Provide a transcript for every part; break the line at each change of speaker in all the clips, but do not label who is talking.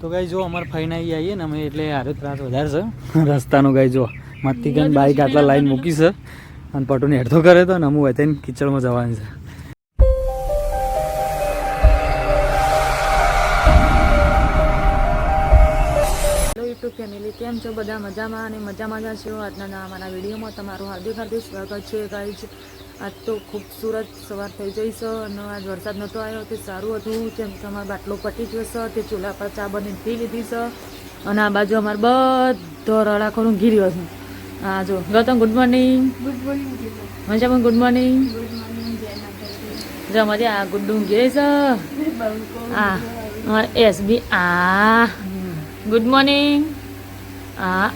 તો ગાઈ જો અમારે ફાઈને આવીએ ને અમે એટલે હારે ત્રાસ વધારે છે રસ્તાનો ગાઈ જો મત્તી કરીને બાઈક આટલા લાઈન મૂકી છે અને પટુને હેડતો કરે તો ને અમુક વહેતા કિચડમાં જવાનું છે.
યુટ્યુબ ફેમિલી કેમ છો બધા? મજામાં અને મજામાં જ છો. આજના અમારા વિડીયોમાં તમારું હાર્દિક હાર્દિક સ્વાગત છે. ગાઈઝ આજ તો ખૂબસૂરત સવાર થઈ જઈ છે અને આજ વરસાદ નહોતો આવ્યો તે સારું હતું. જેમ કે અમારો બાટલો પટી ગયો છે તે ચૂલા પર ચા બનીને પી લીધી છે અને આ બાજુ અમારે બધો રડાખોનું ઘીર્યો છે. હા જો Gautam good morning. Good morning મજામાં. Good morning. જો મજા આ ગુડ્ડું ઘે છે. હા અમારે એસબી આ ગુડ મોર્નિંગ. હા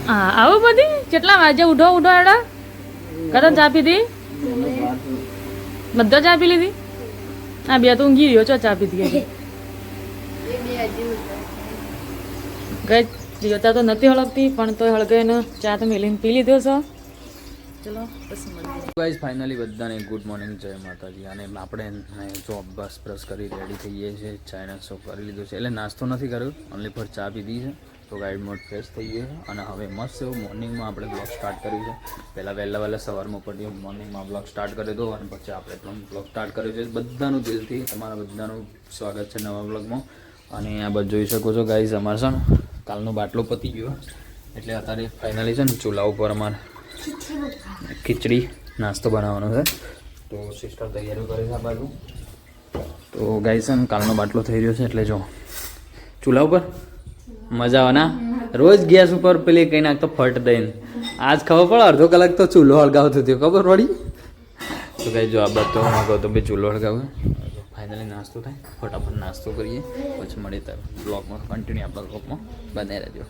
હા આવું બધી કેટલા વાગે ઉઠો ઉઠો એડા કદમ ચા પીધી? બધા ચા પી લીધી? હા બે તો ઊંઘી રહ્યો છો ચા પીધી ગઈ જીવતા તો નથી હળગતી પણ તો હળગાઈને ચા તો મેલીને પી લીધો છો. ચલો પછી મળીએ.
ગાઈઝ ફાઇનલી બધાને ગુડ મોર્નિંગ, જય માતાજી. અને આપણે જો બસ બ્રશ કરી રેડી થઈએ છીએ, ચાય નાસ્તો કરી લીધો છે એટલે નાસ્તો નથી કર્યો, ઓનલી પર ચા પીધી છે. તો ગાઈડ મોડ ફ્રેશ થઈ ગયો છે અને હવે મસ્ત એવું મોર્નિંગમાં આપણે બ્લોગ સ્ટાર્ટ કર્યું છે. પહેલાં વહેલા સવારમાં પડી મોર્નિંગમાં બ્લોગ સ્ટાર્ટ કર્યો હતો અને પછી આપણે પણ બ્લોગ સ્ટાર્ટ કર્યો છે. બધાનું દિલથી તમારા બધાનું સ્વાગત છે નવા બ્લોગમાં. અને આ બધું જોઈ શકો છો ગાઈઝ અમારે છે ને કાલનો બાટલો પતી ગયો એટલે અત્યારે ફાઇનલી છે ને ચૂલા ઉપર અમારે ખીચડી નાસ્તો બનાવવાનો છે. તો સિસ્ટર તૈયારી કરે છે આ બાજુ. તો ગાઈઝ છે ને કાલનો બાટલો થઈ રહ્યો છે એટલે જો ચૂલા ઉપર મજા આવે ના. રોજ ગેસ ઉપર પેલી કંઈ નાખતો ફટ દઈને આજ ખબર પડે અડધો કલાક તો ચૂલો હળગાવતો થયો ખબર પડી. તો ગાઈ જો આ બધો માગો તો ભાઈ ચૂલો હળગાવે. ફાઇનલી નાસ્તો થાય, ફટાફટ નાસ્તો કરીએ પછી મળીએ ત્યારે બ્લોગમાં કન્ટિન્યુ આપણા બ્લોગમાં બનાવી રહેજો.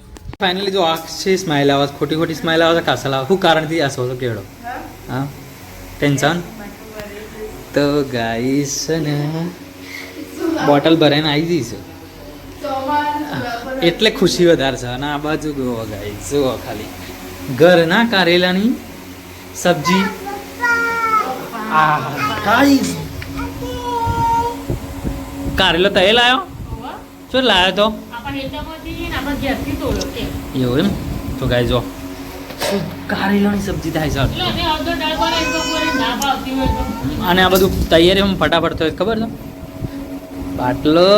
ફાઇનલી જો આ છે સ્માઇલ આવે, ખોટી ખોટી સ્માઇલ આવે, કાસલ આવે, શું કારણથી આ તો કેળો? હા ટેન્શન. તો ગાઈસ ને બોટલ ભરાઈને આવી જઈ છે એટલે ખુશી વધારે છે. અને આ બાજુ ગયો ગાઈસ જુઓ ખાલી ઘરના કારેલાની સબ્જી. ગાઈસ કારેલો તય લાયો? શું લાયો તો? એવું એમ? તો ગાઈ જો કારેલાની સબ્જી થાય છે અને આ બધું તૈયારીમાં ફટાફટ થયો ખબર છે. બાટલો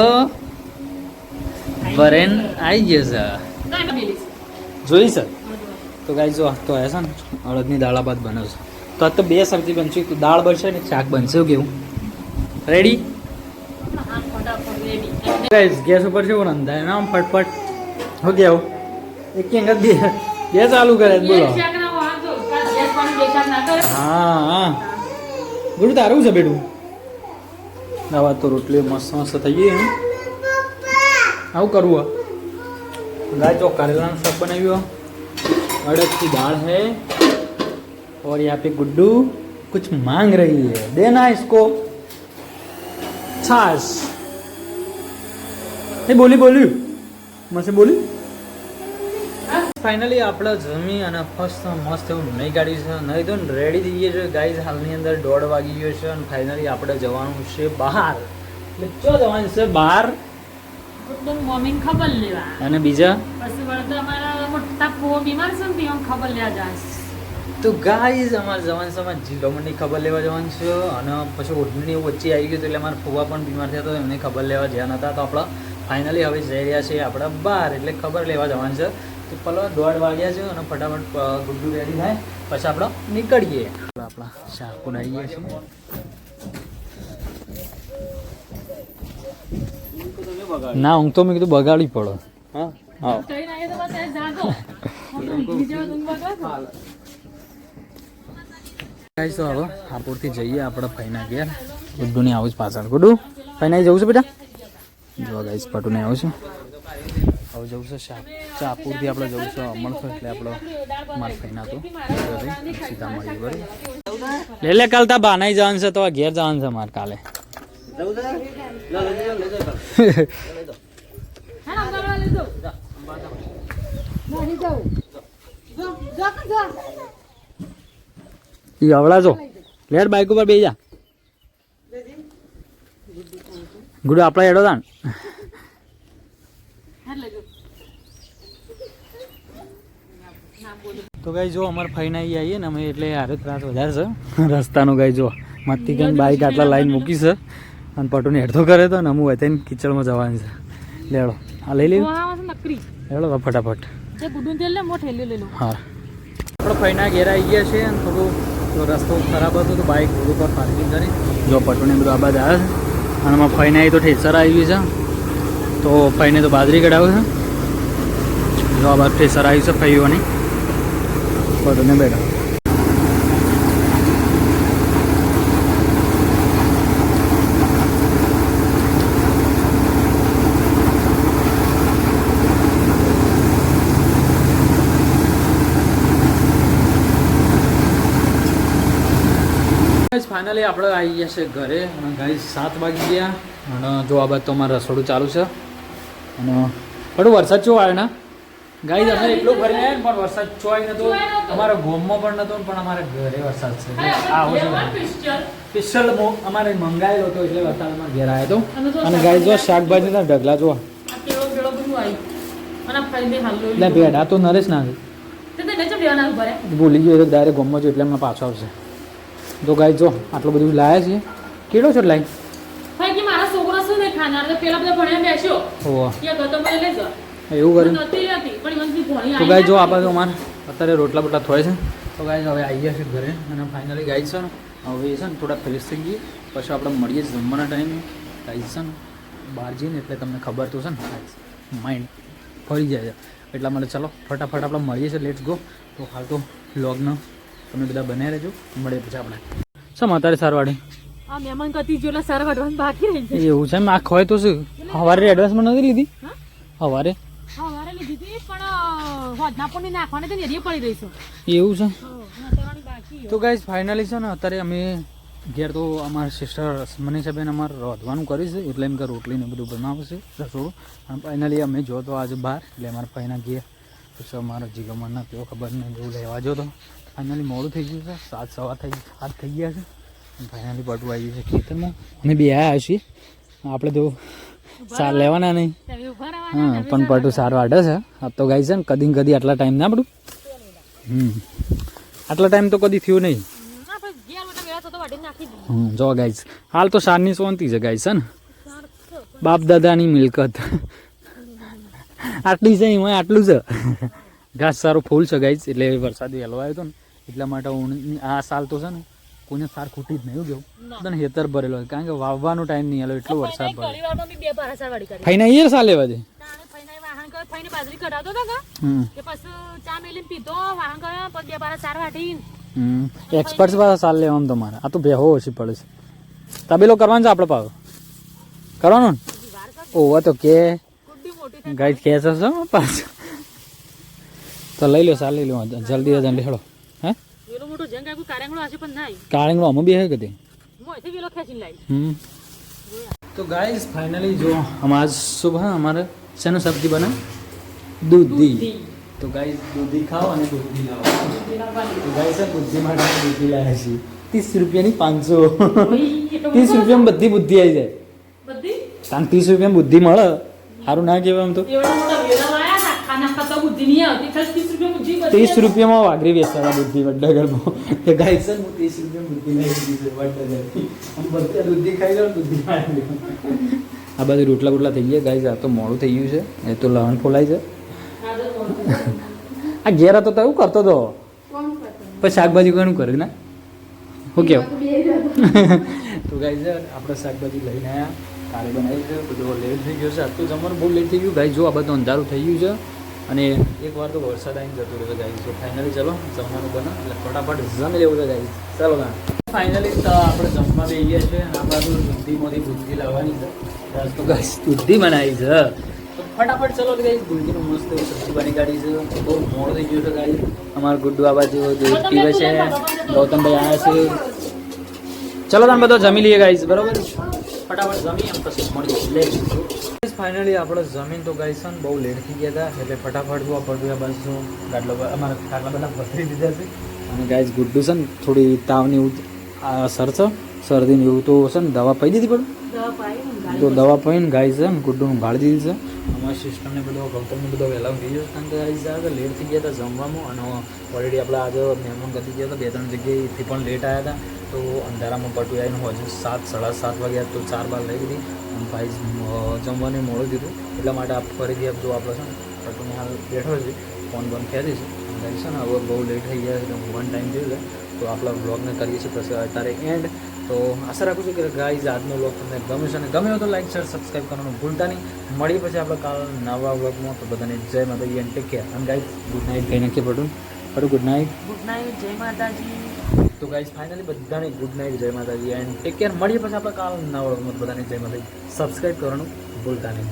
ભરેન આવી ગયો છે જોઈ સર. તો ગાઈ જો તો હે છે ને અડદની દાળ ભાત બને છે. તો આ તો બે સબ્જી બનશે, દાળ બનશે ને શાક બનશે. કેવું રેડી? ગાઈસ ગેસ ઉપર છે રંધાય ના ફટફટ હો ગયા એક અંગત બે ચાલુ કરે બોલો. હા હા ગુરુ તારું છે બેટું. આવા તો રોટલી મસ્ત મસ્ત થઈ ગઈ. આવું કરવું ગાય તો કરેલાનું શાક બનાવ્યું, अड़द की दाल है और यहाँ पे गुड्डू कुछ मांग रही है, देना इसको छाछ. એ બોલી બોલ્યું મસે બોલી. ફાઇનલી આપણે જમી અને ફર્સ્ટ મસ્ત એવું નહીં કાઢી છે, નહીં તો રેડી થઈ ગઈ છે ગાઈઝ. હાલની અંદર 1:30 વાગી ગયો છે અને ફાઇનલી આપણે જવાનું છે બહાર. એટલે જો જવાનું છે બહાર
મમ્મીને ખબર લેવા
અને બીજા
પછી વળતા અમારા મોટા પો બીમાર છે ને તેમ ખબર લેવા જાય.
તો ગાઈઝ અમારે જવાનું છે અમારે જીલોમણની ખબર લેવા જવાનું છે અને પછી ઓઢણીની વચ્ચે આવી ગયું એટલે અમારા ફુવા પણ બીમાર થયા તો એમને ખબર લેવા જ્યાં નહોતા. તો આપણે ફાઇનલી હવે જઈ રહ્યા છીએ આપણે બહાર એટલે ખબર લેવા જવાનું છે. તો પેલો 1:30 વાગ્યા છે અને ફટાફટ ગુડ્ડુ રેડી થાય પછી આપણે નીકળીએ. આપણા શાકુન આવી ગયા છીએ. ના હું તો મેં કીધું બગાડી પડો. હા હા ગાઈસ તો હવે હાપુરથી જઈએ આપણે ફાઈના ઘેર. ગુડ્ડુની આવું જ પાછળ. ગુડ્ડુ ફાઈના જવું છે બેટા? જો ગાઈસ પટુને આવું છું. હવે જવું છે ચાપુરથી આપણે જવું છે અમરખો એટલે આપણે મારા ફાઈના તો સીધા મળીએ બરાબર. લે કાલ તા બાનાઈ જવાનું છે તો ઘેર જવાનું છે મારે કાલે. આવડા જો લેટ બાઈક ઉપર બેસી જા. ગુડુ આપણા હેડો તાન તો ગાઈ જો અમારે ફઈને આવીએ ને અમે એટલે હારે ત્રાસ વધારે છે રસ્તાનો ગાઈ જો માથી કઈ બાઈક આટલા લાઈન મૂકી છે અને પટુને હેડતો કરે તો ને અમુક હોય કિચડમાં જવાની છે લેડો આ લઈ લેવું લેડો ફટાફટ હા આપણે ફઈના ઘેર આવી ગયા છે અને થોડું રસ્તો ખરાબ હતો તો બાઇક રોડ ઉપર પાર્કિંગ કરી જો પટુને બધું આ બાદ આવે છે અને એમાં ફઈને આવી તો ઠેસર આવી છે તો ફઈને તો બાજરી કઢાવે છે જો આ બાદ ઠેસર આવી છે ફઈઓની પટુને બેઠા ફાઇનલી આપણે આવી ગયા છે ઘરે અને ગાઈસ 7 વાગી ગયા અને જો આ બાદ તો અમારું રસોડું ચાલુ છે અને થોડું વરસાદ ચો આવ્યો ને ગાઈસ અમે એટલું ભરીને આવ્યા પણ વરસાદ ચો આવી નતો અમારા ગોમમાં પણ નતો પણ અમારા ઘરે વરસાદ છે આવો છે સ્પેશિયલ અમારે મંગાવેલો હતો એટલે વરસાદ અમારા ઘેર આવ્યો હતો અને ગાઈસ જો શાકભાજીના ઢગલા જો એટલે ભેડા તો નરેશ ના ભૂલી ગયો ડાયરેક્ટ ગોમમાં જો એટલે એમને પાછો આવશે તો ગાઈ જો આટલું બધું લાયા છીએ કેટલો છો લાઈ
ભાઈ કે મારા છોકરા શું નહીં ખાનાર તો પેલા બધા ભણ્યા બેસ્યો
ઓહ
કે ગતો મને લઈ જા
એવું કર્યું
નતી હતી પણ મને ભણી
તો ગાઈ જો આ બાજુ અમારે અત્યારે રોટલા બોટલા થોય છે તો ગાઈ હવે આવી ગયા છે ઘરે અને ફાઇનલી ગાઈ છે ને હવે છે ને થોડા ફ્રેશ થઈ ગઈ પછી આપણે મળીએ જ જમવાના ટાઈમે ગાઈ છે ને બહાર જઈને એટલે તમને ખબર તો છે ને માઇન્ડ ફરી જાય છે એટલા માટે ચલો ફટાફટ આપણે મળીએ છીએ લેટ્સ ગો તો હાલ તો વ્લોગનો તમે બધા બનાવી રહેજો મળીએ પછી આપણે શા અત્યારે સારવાડી
આ મહેમાન કતી જો સાર વાડવાનું બાકી રહી છે
એવું છે આ ખોય તો શું સવારે એડવાન્સમાં નથી લીધી સવારે
સવારે લીધી હતી પણ હોદના પણ નાખવાની તો નેરી પડી રહી છે
એવું છે
નાખવાની બાકી
તો ગાઈઝ ફાઇનલી છે ને અત્યારે અમે ઘેર તો અમારા સિસ્ટર મનીષાબેન અમારે રોધવાનું કર્યું છે એટલે એમ કે રોટલીને બધું બનાવશે રસોડું અને ફાઇનલી અમે જો તો આજે બહાર એટલે અમારા ફાઈના ઘેર પછી અમારા જીગમણના તેઓ ખબર નહીં જેવું લેવા જો તો ફાઇનલી મોડું થઈ ગયું છે 7 થઈ ગયા છે ફાઇનલી પટવું આવી ગયું છે ખેતરમાં અમે બે આવ્યા છીએ આપણે તો સાર લેવાના નહીં હા પણ પટું સાર વાટે છે આ તો ગાઈ છે ને કદી આટલા ટાઈમ ના આપણું આટલા ટાઈમ તો કદી થયું નહીં જો ગાઈસ હાલ તો સારની શાંતિ છે ગાઈસ છે ને બાપ દાદાની મિલકત આટલી છે એમાં આટલું છે ઘાસ સારું ફૂલ છે ગાઈસ એટલે વરસાદ વહેલો આવ્યો હતો ને એટલા માટે આ સાલ તો છે ને કોઈને સાર ખૂટી જ નહીં ગયો તને હેતર ભરેલો કારણ કે વાવવાનો ટાઈમ નહીં આવ્યો એટલો વરસાદ ભરેલો ફાઈના એ સાલ લેવા દે
બાજરી કઢાવતો હતો કે પછી ચા મેલીને પીધો વાહન ગયો પછી 2 બારા સાર વાટીને
એક્સપર્ટ પાસે સાલ લેવાનું તમારે આ તો બેહો ઓછી પડે છે તબેલો કરવાનો છે આપણે પાવ કરવાનો ને ઓવા તો કે ગાઈડ કે છે પાછો તો લઈ લો સાલ લઈ લો જલ્દી જલ્દી હેડો હે
એલો મોટો જંગ આખું કારેંગળો હશે પણ નહીં
કારેંગળો અમે બે હે કદે
મોયથી વેલો ખેંચીને લાવી
તો ગાઈસ ફાઇનલી જો હમાર સુબહ हमारे શેનો સબ્જી બના દૂધી તો ગાઈસ દૂધી ખાઓ અને દૂધી લાવો તો ગાઈસ બુદ્ધિ માટે દૂધી લાવ્યા છીએ 30 રૂપિયાની 500 30 રૂપિયામાં બધી બુદ્ધિ આવી જાય
બધી
તાન 30 રૂપિયામાં બુદ્ધિ મળે સારું ના કહેવાય આમ તો
એવડા મોટા વેલા લાયા ના ખાના ખાતા બુદ્ધિ નહીં આવતી ખાલી 30 રૂપિયા બુદ્ધિ
30 રૂપિયામાં વાઘરી વેચાતા બુદ્ધિ વડનગરમાં તો ગાઈસ હું 30 રૂપિયામાં બુદ્ધિ લઈ લીધી વડનગર આમ બધા બુદ્ધિ ખાઈ લો બુદ્ધિ ખાઈ આ બાજુ રોટલા થઈ ગયા ગાઈસ આ તો મોડું થઈ ગયું છે એ તો લહણ ફોલાય છે આ ઘેર હતો તો એવું કરતો હતો પછી શાકભાજી કોનું કર્યું ને શું કેવું તો ગાઈસ આપણે શાકભાજી લઈને આવ્યા કાલે બનાવી છે બધું લેટ થઈ ગયો છે આજ તો જમવાનું બહુ લેટ થઈ ગયું ગાઈસ જો આ બધું અંધારું થઈ ગયું છે અને એકવાર તો વરસાદ આવીને જતો રહ્યો ગાઈસ તો ફાઇનલી ચલો જમવાનું બને એટલે ફટાફટ જમી લેવું છે ગાઈસ ચાલો ફાઇનલી તો આપણે જમવા બેસી ગયા છે આ બાજુ દૂધીમાંથી બુદ્ધિ લાવવાની છે તો ગાઈસ દૂધી બનાવી છે તો ફટાફટ ચલો ગાઈસ દૂધીનું મસ્ત સબ્જી બની કાઢી છે બહુ મોડું થઈ ગયું છે ગાઈસ અમારા ગુડ્ડુ આ બાજુ દૂધ પીવે છે ગૌતમભાઈ આવ્યા છે ચલો તમે બધો જમી લઈએ ગાઈસ બરોબર ફટાફટ જમી એમ પછી મળી લેટ ફાઇનલી આપણે જમીન તો ગાઈસ છે બહુ લેટ થઈ ગયા હતા એટલે ફટાફટ જો પડ્યું આ બાજુ અમારા ખાટલા બધા પથરી દીધા છે અને ગાઈસ ગુડ્ડુ છે ને થોડી તાવની અસર છે શરદીની એવું તો છે ને દવા પાઈ દીધી પડે તો દવા પાઈને ગાઈસ છે ને ગુડ્ડુનું ગાળી દીધી છે અમારા સિસ્ટમને બધો ગૌતમને બધો વહેલા ઊંઘી ગયો કારણ કે ગાઈઝ આજે લેટ થઈ ગયા હતા જમવામાં અને ઓલરેડી આપણે આજે મહેમાન ગતિ ગયા હતા 2-3 જગ્યાએથી પણ લેટ આવ્યા હતા તો અંધારામાં પટુ આવીને હજુ 7-7:30 વાગ્યા તો 4 બાર લઈ દીધી અને ભાઈ જમવાની મોડું દીધું એટલા માટે આપ ફરીથી જો આપણે છે ને પટુને હાલ બેઠો છે ફોન બંધ કરી દઈશું અને છે ને હવે બહુ લેટ થઈ ગયા છે તો 1 ટાઈમ જોયું છે તો આપણા વ્લોગને કરીએ છીએ પછી અત્યારે એન્ડ તો આશા રાખું છું કે ગાઈઝ આજનો વ્લોગ તમને ગમે છે અને ગમે હોય તો લાઈક શેર સબસ્ક્રાઈબ કરવાનું ભૂલતા નહીં મળીએ પછી આપણે કાલ નવા વ્લોગમાં તો બધાને જય માતાજી એન્ડ ટેક કેર અને ગાઈઝ ગુડ નાઇટ કહી નાખીએ પટું ગુડ નાઇટ
જય માતાજી.
તો ગાઈઝ ફાઇનલી બધાને ગુડ નાઇટ જય માતાજી એન્ડ ટેક કેર મળીએ પછી આપણે કાલ નવા વ્લોગમાં બધાને જય માતાજી સબસ્ક્રાઈબ કરવાનું ભૂલતા નહીં.